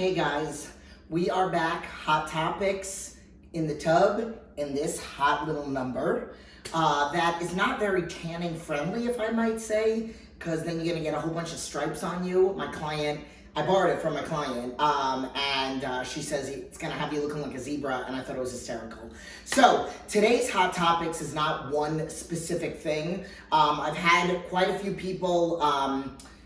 Okay guys, we are back. Hot topics in the tub in this hot little number. That is not very tanning friendly, if I might say, because then you're gonna get a whole bunch of stripes on you. My client, I borrowed it from my client, and she says it's gonna have you looking like a zebra, and I thought it was hysterical. So today's hot topics is not one specific thing. I've had quite a few people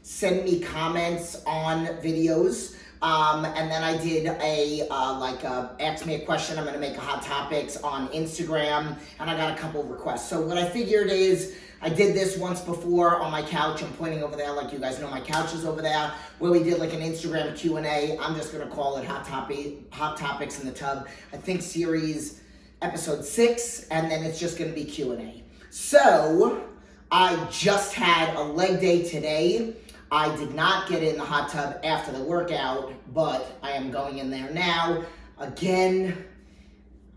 send me comments on videos. And then I did ask me a question, I'm gonna make a hot topics on Instagram, and I got a couple of requests. So what I figured is, I did this once before on my couch. I'm pointing over there, like you guys know my couch is over there, where we did like an Instagram Q&A. I'm just gonna call it Hot Topics in the Tub. I think series episode 6, and then it's just gonna be Q&A. So, I just had a leg day today. I did not get in the hot tub after the workout, but I am going in there now. Again,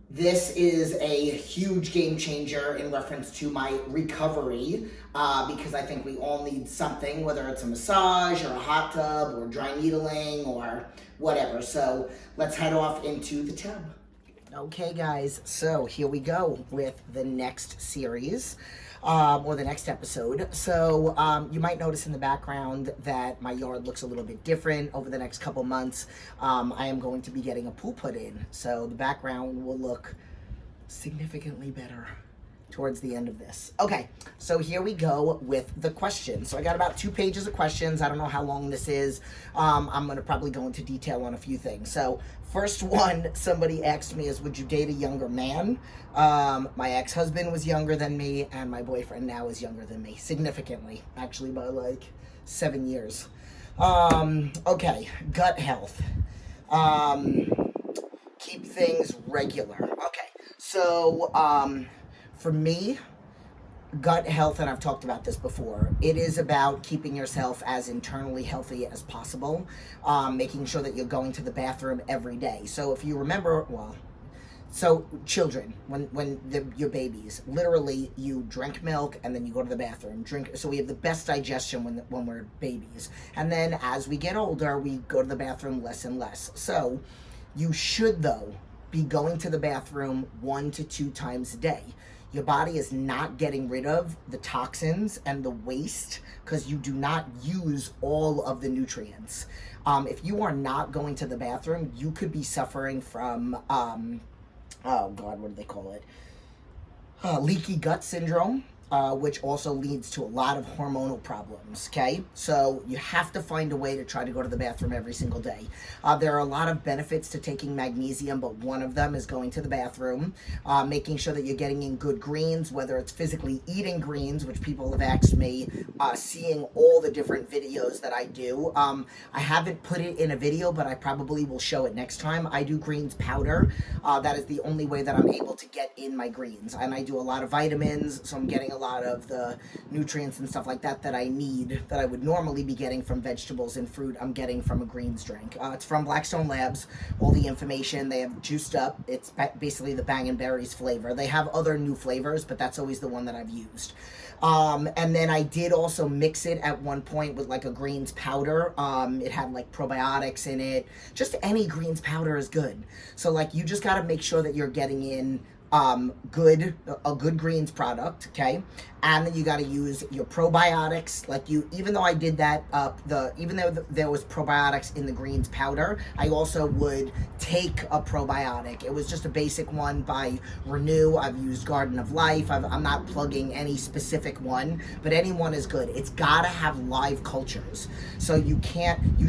this is a huge game changer in reference to my recovery, because I think we all need something, whether it's a massage or a hot tub or dry needling or whatever. So let's head off into the tub. Okay guys, so here we go with the next series. Or the next episode. So you might notice in the background that my yard looks a little bit different over the next couple months. I am going to be getting a pool put in, so the background will look significantly better towards the end of this. Okay, so here we go with the questions. So I got about 2 pages of questions. I don't know how long this is. I'm gonna probably go into detail on a few things. So first one somebody asked me is, would you date a younger man? My ex-husband was younger than me, and my boyfriend now is younger than me, significantly, actually by like 7 years. Okay, gut health. Keep things regular. Okay, so for me, gut health, and I've talked about this before, it is about keeping yourself as internally healthy as possible, making sure that you're going to the bathroom every day. So if you remember, so children, when you're babies, literally you drink milk and then you go to the bathroom, so we have the best digestion when we're babies. And then as we get older, we go to the bathroom less and less. So you should, though, be going to the bathroom 1 to 2 times a day. Your body is not getting rid of the toxins and the waste because you do not use all of the nutrients. If you are not going to the bathroom, you could be suffering from, oh God, what do they call it? Leaky gut syndrome. Which also leads to a lot of hormonal problems, okay? So you have to find a way to try to go to the bathroom every single day. There are a lot of benefits to taking magnesium, but one of them is going to the bathroom, making sure that you're getting in good greens, whether it's physically eating greens, which people have asked me, seeing all the different videos that I do. I haven't put it in a video, but I probably will show it next time. I do greens powder. That is the only way that I'm able to get in my greens. And I do a lot of vitamins, so I'm getting a lot of the nutrients and stuff like that that I need, that I would normally be getting from vegetables and fruit, I'm getting from a greens drink. It's from Blackstone Labs. All the information, they have juiced up. It's basically the Bang & Berries flavor. They have other new flavors, but that's always the one that I've used. And then I did also mix it at one point with like a greens powder. It had like probiotics in it. Just any greens powder is good. So like you just got to make sure that you're getting in a good greens product, okay? And then you got to use your probiotics. Like even though I did that, even though there was probiotics in the greens powder, I also would take a probiotic. It was just a basic one by Renew. I've used Garden of Life. I'm not plugging any specific one, but any one is good. It's got to have live cultures. So you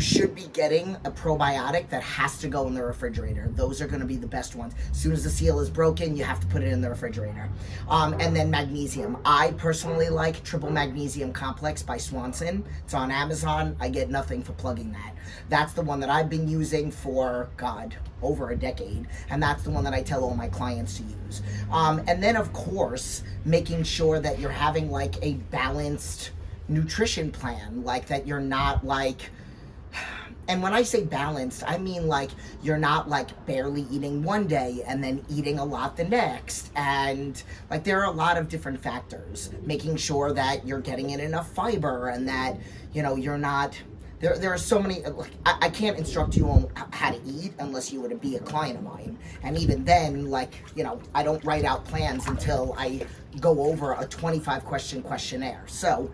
should be getting a probiotic that has to go in the refrigerator. Those are going to be the best ones. As soon as the seal is broken, you have to put it in the refrigerator. And then magnesium. I personally like Triple Magnesium Complex by Swanson. It's on Amazon. I get nothing for plugging that. That's the one that I've been using for, God, over a decade. And that's the one that I tell all my clients to use. And then, of course, making sure that you're having like a balanced nutrition plan, like that you're not like, and when I say balanced, I mean like you're not like barely eating one day and then eating a lot the next. And like there are a lot of different factors. Making sure that you're getting in enough fiber and that, you know, you're not there are so many, like, I can't instruct you on how to eat unless you were to be a client of mine. And even then, like, you know, I don't write out plans until I go over a 25 question questionnaire. So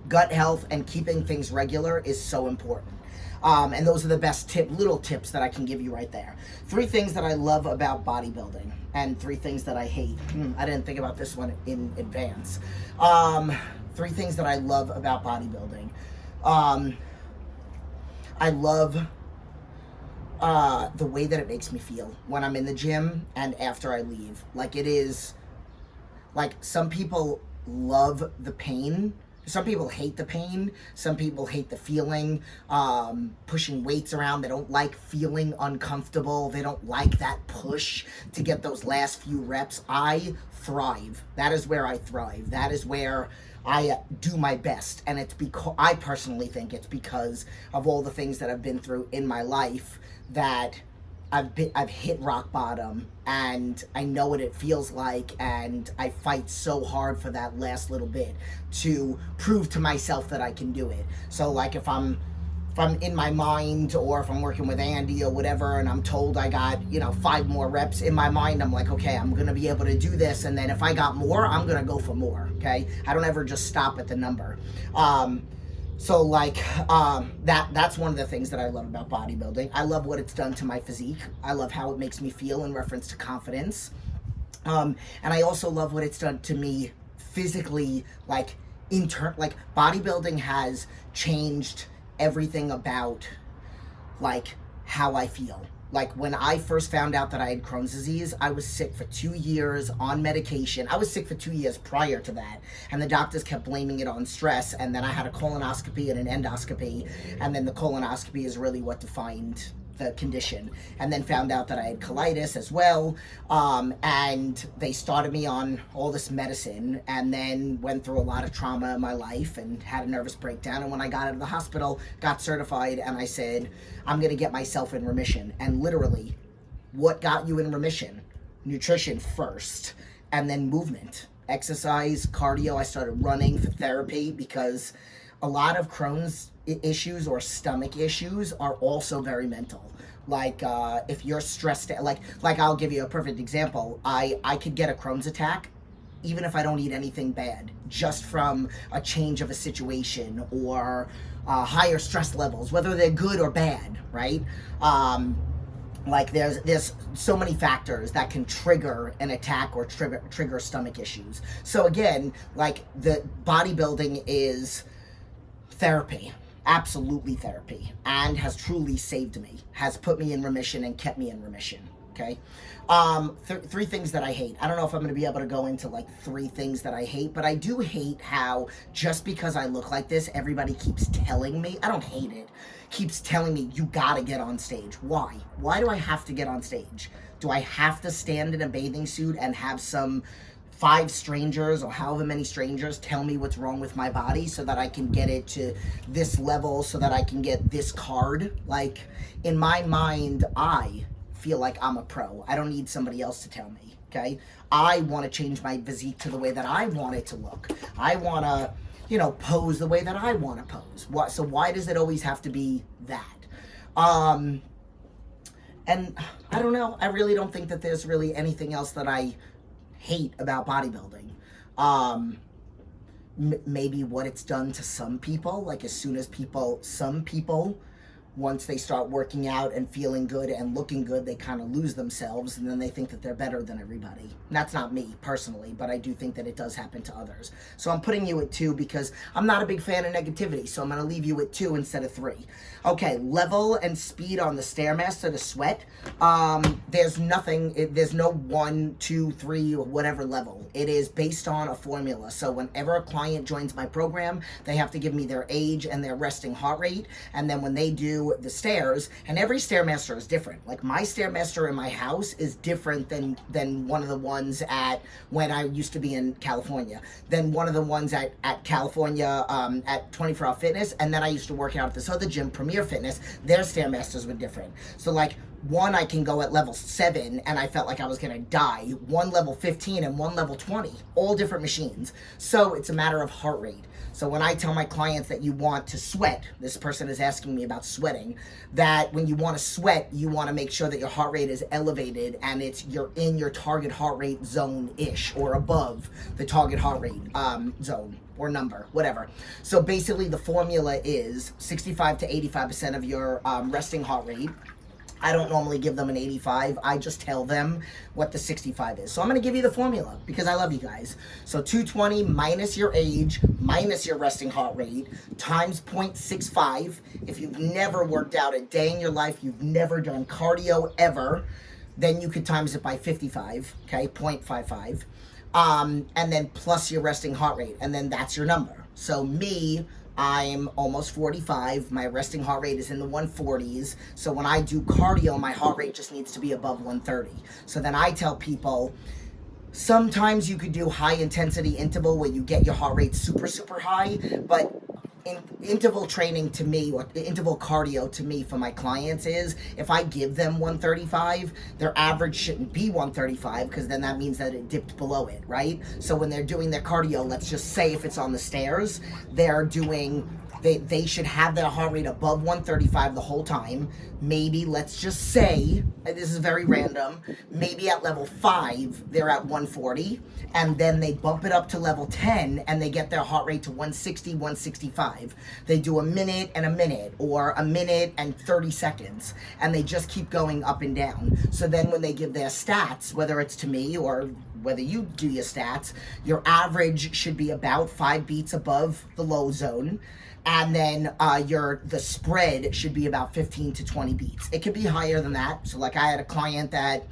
gut health and keeping things regular is so important. And those are the best little tips that I can give you right there. 3 things that I love about bodybuilding and 3 things that I hate. I didn't think about this one in advance. 3 things that I love about bodybuilding. I love the way that it makes me feel when I'm in the gym and after I leave. Like, it is, like, some people love the pain. Some people hate the pain. Some people hate the feeling, pushing weights around. They don't like feeling uncomfortable. They don't like that push to get those last few reps. I thrive. That is where I thrive. That is where I do my best. And it's because, I personally think it's because of all the things that I've been through in my life that I've hit rock bottom, and I know what it feels like, and I fight so hard for that last little bit to prove to myself that I can do it. So, like, if I'm in my mind, or if I'm working with Andy or whatever, and I'm told I got, you know, 5 more reps, in my mind I'm like, okay, I'm gonna be able to do this, and then if I got more, I'm gonna go for more. Okay, I don't ever just stop at the number. So, like, that's one of the things that I love about bodybuilding. I love what it's done to my physique. I love how it makes me feel in reference to confidence. And I also love what it's done to me physically, like, like, bodybuilding has changed everything about, like, how I feel. Like, when I first found out that I had Crohn's disease, I was sick for 2 years on medication. I was sick for 2 years prior to that, and the doctors kept blaming it on stress, and then I had a colonoscopy and an endoscopy, and then the colonoscopy is really what defined the condition, and then found out that I had colitis as well, and they started me on all this medicine, and then went through a lot of trauma in my life and had a nervous breakdown. And when I got out of the hospital, got certified, and I said, I'm gonna get myself in remission. And literally, what got you in remission? Nutrition first, and then movement, exercise, cardio. I started running for therapy, because a lot of Crohn's issues or stomach issues are also very mental. Like, if you're stressed, like I'll give you a perfect example. I could get a Crohn's attack even if I don't eat anything bad, just from a change of a situation or higher stress levels, whether they're good or bad, right? Like, there's so many factors that can trigger an attack or trigger stomach issues. So again, like, the bodybuilding is therapy, absolutely therapy, and has truly saved me, has put me in remission and kept me in remission. Okay, 3 things that I hate. I don't know if I'm going to be able to go into, like, 3 things that I hate, but I do hate how just because I look like this, everybody keeps telling me, I don't hate it, keeps telling me, you gotta get on stage. Why? Why do I have to get on stage? Do I have to stand in a bathing suit and have some 5 strangers or however many strangers tell me what's wrong with my body so that I can get it to this level, so that I can get this card? Like, in my mind, I feel like I'm a pro. I don't need somebody else to tell me, okay? I want to change my physique to the way that I want it to look. I want to, you know, pose the way that I want to pose. So why does it always have to be that? And I don't know. I really don't think that there's really anything else that I hate about bodybuilding. Maybe what it's done to some people. Like, as soon as some people, once they start working out and feeling good and looking good, they kind of lose themselves, and then they think that they're better than everybody. And that's not me personally, but I do think that it does happen to others. So I'm putting you at 2 because I'm not a big fan of negativity, so I'm going to leave you at 2 instead of 3. Okay, level and speed on the Stairmaster to sweat. There's no 1, 2, 3, or whatever level. It is based on a formula. So whenever a client joins my program, they have to give me their age and their resting heart rate, and then when they do the stairs, and every Stairmaster is different. Like, my Stairmaster in my house is different than one of the ones at, when I used to be in California, then one of the ones at California at 24 Hour Fitness, and then I used to work out at this other gym, Premier Fitness. Their Stairmasters were different. So, like, one I can go at level 7 and I felt like I was gonna die, one level 15 and one level 20, all different machines. So it's a matter of heart rate. So when I tell my clients that you want to sweat, this person is asking me about sweating, that when you want to sweat, you want to make sure that your heart rate is elevated and you're in your target heart rate zone-ish or above the target heart rate zone or number, whatever. So basically the formula is 65 to 85% of your resting heart rate. I don't normally give them an 85. I just tell them what the 65 is. So I'm going to give you the formula because I love you guys. So 220 minus your age, minus your resting heart rate, times 0.65. If you've never worked out a day in your life, you've never done cardio ever, then you could times it by 55, okay, 0.55. And then plus your resting heart rate, and then that's your number. So me, I'm almost 45. My resting heart rate is in the 140s. So when I do cardio, my heart rate just needs to be above 130. So then I tell people, sometimes you could do high intensity interval where you get your heart rate super, super high, but interval training to me, or interval cardio to me for my clients is, if I give them 135, their average shouldn't be 135 because then that means that it dipped below it, right? So when they're doing their cardio, let's just say if it's on the stairs, they should have their heart rate above 135 the whole time. Maybe, let's just say, this is very random, maybe at level 5, they're at 140, and then they bump it up to level 10, and they get their heart rate to 160, 165. They do a minute, or a minute and 30 seconds, and they just keep going up and down. So then when they give their stats, whether it's to me or whether you do your stats, your average should be about 5 beats above the low zone. And then the spread should be about 15 to 20 beats. It could be higher than that. So like I had a client that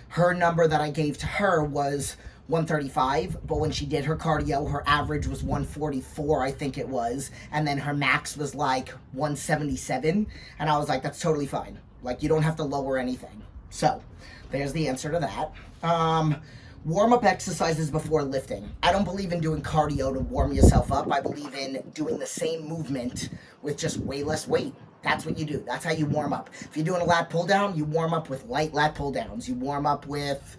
her number that I gave to her was 135, but when she did her cardio, her average was 144, I think it was. And then her max was like 177. And I was like, that's totally fine. Like, you don't have to lower anything. So there's the answer to that. Warm-up exercises before lifting. I don't believe in doing cardio to warm yourself up. I believe in doing the same movement with just way less weight. That's what you do. That's how you warm up. If you're doing a lat pull down, you warm up with light lat pull downs. You warm up with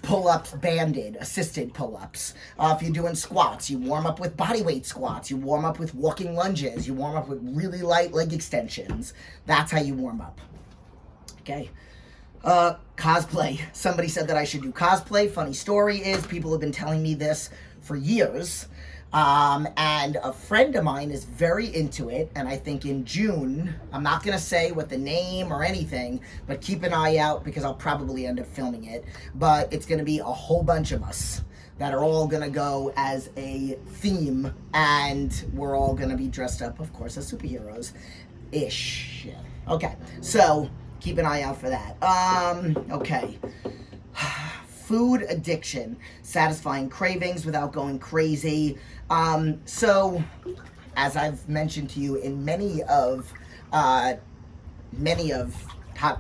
pull-ups banded, assisted pull-ups. If you're doing squats, you warm up with body weight squats. You warm up with walking lunges. You warm up with really light leg extensions. That's how you warm up. Okay. Cosplay. Somebody said that I should do cosplay. Funny story is, people have been telling me this for years. And a friend of mine is very into it. And I think in June, I'm not going to say what the name or anything, but keep an eye out because I'll probably end up filming it. But it's going to be a whole bunch of us that are all going to go as a theme. And we're all going to be dressed up, of course, as superheroes-ish. Yeah. Okay. So keep an eye out for that. Okay. Food addiction, satisfying cravings without going crazy. So, as I've mentioned to you in many of hot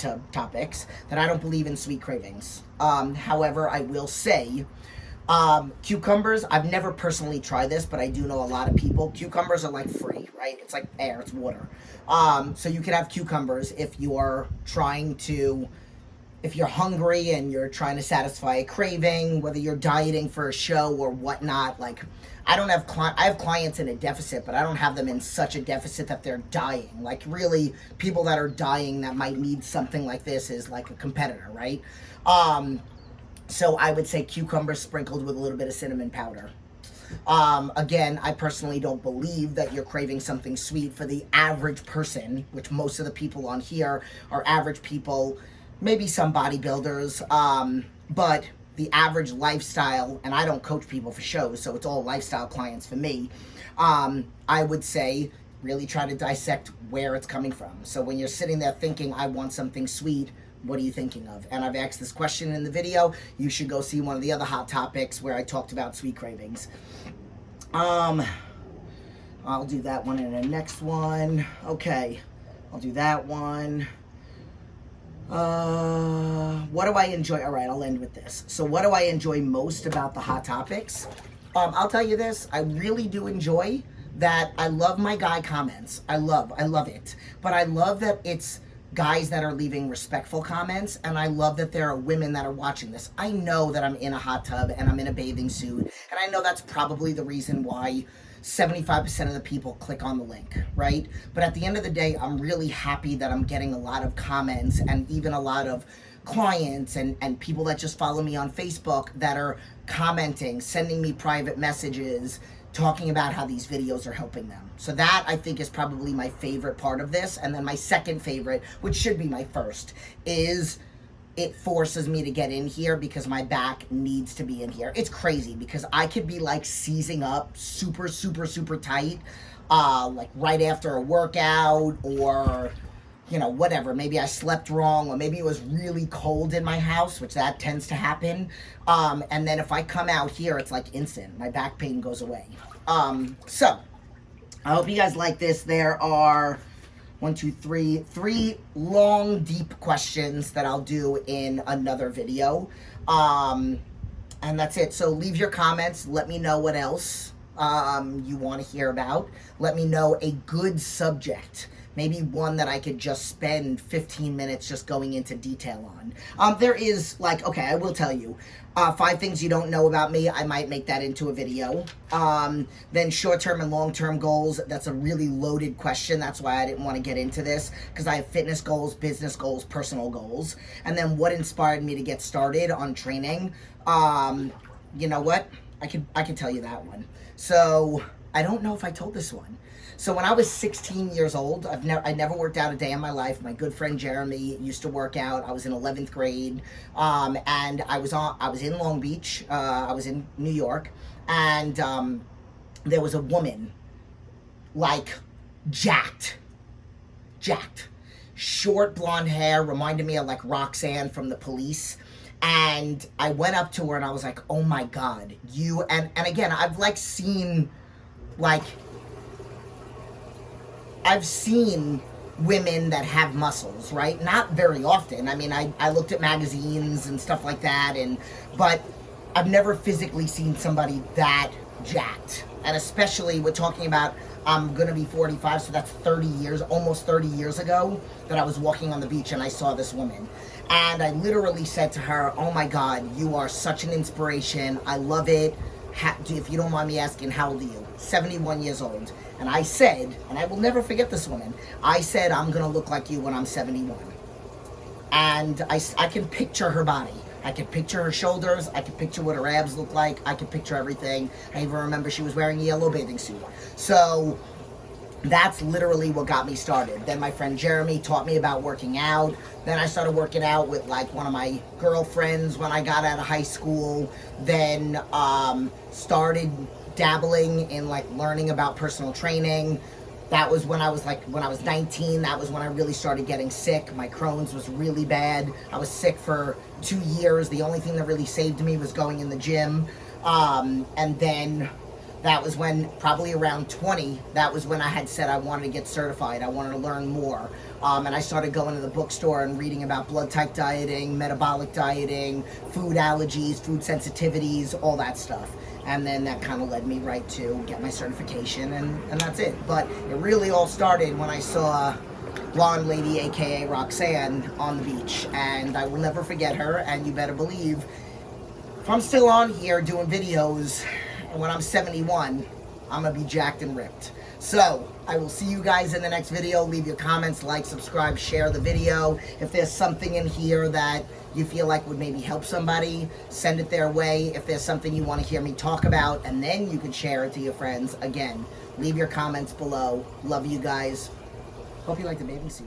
tub topics, that I don't believe in sweet cravings. However, I will say, cucumbers, I've never personally tried this, but I do know a lot of people. Cucumbers are like free, right? It's like air, it's water. So you can have cucumbers if you're hungry and you're trying to satisfy a craving, whether you're dieting for a show or whatnot. Like, I have clients in a deficit, but I don't have them in such a deficit that they're dying. Like, really, people that are dying that might need something like this is like a competitor, right? So I would say cucumbers sprinkled with a little bit of cinnamon powder. Again, I personally don't believe that you're craving something sweet. For the average person, which most of the people on here are average people, maybe some bodybuilders, but the average lifestyle, and I don't coach people for shows, so it's all lifestyle clients for me. I would say really try to dissect where it's coming from. So when you're sitting there thinking, I want something sweet, what are you thinking of? And I've asked this question in the video. You should go see one of the other hot topics where I talked about sweet cravings. I'll do that one in the next one. Okay, I'll do that one. What do I enjoy? All right, I'll end with this. So what do I enjoy most about the hot topics? I'll tell you this. I really do enjoy that. I love my guy comments. I love it. But I love that it's guys that are leaving respectful comments, and I love that there are women that are watching this. I know that I'm in a hot tub and I'm in a bathing suit, and I know that's probably the reason why 75% of the people click on the link, right? But at the end of the day, I'm really happy that I'm getting a lot of comments and even a lot of clients and people that just follow me on Facebook that are commenting, sending me private messages, talking about how these videos are helping them. So that, I think, is probably my favorite part of this. And then my second favorite, which should be my first, is it forces me to get in here because my back needs to be in here. It's crazy because I could be like seizing up super, super, super tight, like right after a workout, or you know, whatever. Maybe I slept wrong, or maybe it was really cold in my house, which that tends to happen. And then if I come out here, it's like instant. My back pain goes away. So I hope you guys like this. There are three long, deep questions that I'll do in another video. And that's it. So leave your comments. Let me know what else you want to hear about. Let me know a good subject. Maybe one that I could just spend 15 minutes just going into detail on. There is, like, okay, I will tell you, 5 things you don't know about me. I might make that into a video. Then short-term and long-term goals. That's a really loaded question. That's why I didn't want to get into this, because I have fitness goals, business goals, personal goals. And then what inspired me to get started on training. You know what? I can tell you that one. So I don't know if I told this one. So when I was 16 years old, I never worked out a day in my life. My good friend Jeremy used to work out. I was in 11th grade, and I was in Long Beach. I was in New York, and there was a woman, like jacked, short blonde hair, reminded me of like Roxanne from The Police. And I went up to her and I was like, oh my God, you, and again, I've seen women that have muscles, right? Not very often. I mean, I looked at magazines and stuff like that, but I've never physically seen somebody that jacked. And especially, we're talking about, I'm gonna be 45, so that's 30 years, almost 30 years ago, that I was walking on the beach and I saw this woman. And I literally said to her, oh my God, you are such an inspiration. I love it. If you don't mind me asking, how old are you? 71 years old. And I said, and I will never forget this woman, I said, I'm going to look like you when I'm 71. And I can picture her body. I can picture her shoulders. I can picture what her abs look like. I can picture everything. I even remember she was wearing a yellow bathing suit. So that's literally what got me started. Then my friend Jeremy taught me about working out. Then I started working out with like one of my girlfriends when I got out of high school. Then started dabbling in like learning about personal training. That was when I was 19, that was when I really started getting sick. My Crohn's was really bad. I was sick for 2 years. The only thing that really saved me was going in the gym. And then that was when, probably around 20, that was when I had said I wanted to get certified. I wanted to learn more. And I started going to the bookstore and reading about blood type dieting, metabolic dieting, food allergies, food sensitivities, all that stuff. And then that kind of led me right to get my certification, and that's it. But it really all started when I saw blonde lady, aka Roxanne, on the beach. And I will never forget her, and you better believe, if I'm still on here doing videos, when I'm 71, I'm going to be jacked and ripped. So, I will see you guys in the next video. Leave your comments, like, subscribe, share the video. If there's something in here that you feel like would maybe help somebody, send it their way. If there's something you want to hear me talk about, and then you can share it to your friends. Again, leave your comments below. Love you guys. Hope you like the bathing suit.